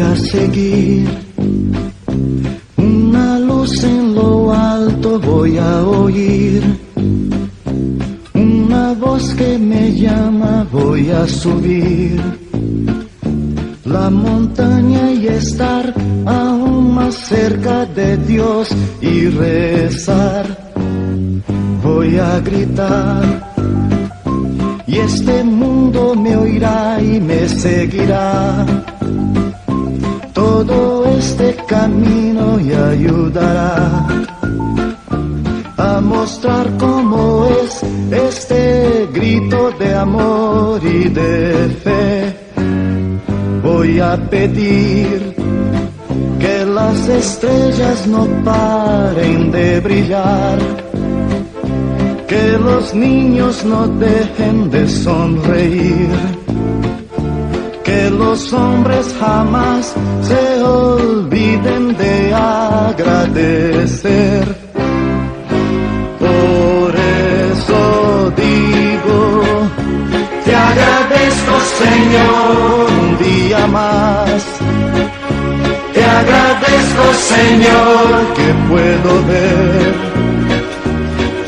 voy a seguir. Una luz en lo alto voy a oír. Una voz que me llama voy a subir. La montaña y estar aún más cerca de Dios y rezar. Voy a gritar y este mundo me oirá y me seguirá. Todo este camino y ayudará a mostrar cómo es este grito de amor y de fe. Voy a pedir que las estrellas no paren de brillar, que los niños no dejen de sonreír, que los hombres jamás se olviden de agradecer. Por eso digo, te agradezco, Señor, un día más. Te agradezco, Señor, que puedo ver.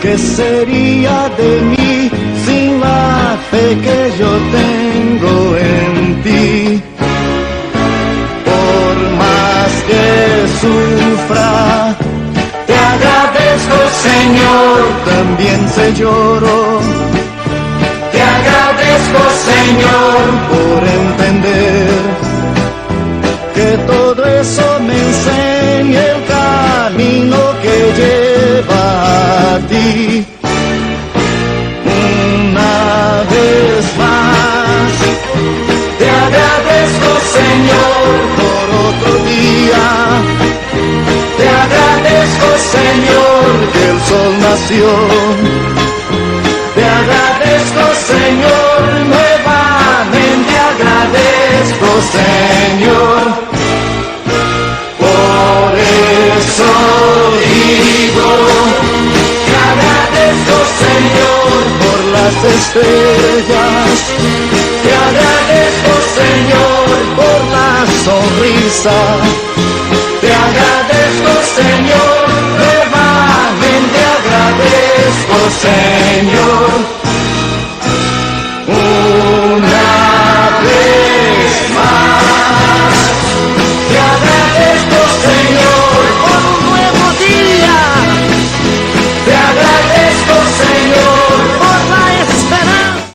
¿Qué sería de mí sin la fe que yo tengo en ti? Por más que sufra, te agradezco, Señor, también se lloro. Te agradezco, Señor, por entender que todo eso me enseña el camino que lleva a ti. Una vez más, te agradezco, Señor, por otro día. Te agradezco, Señor, que el sol nació. Te agradezco, Señor, nuevamente agradezco, Señor. Por eso digo, te agradezco, Señor, por las estrellas. Te agradezco, Señor, por la sonrisa. Te agradezco, Señor, nuevamente agradezco, Señor.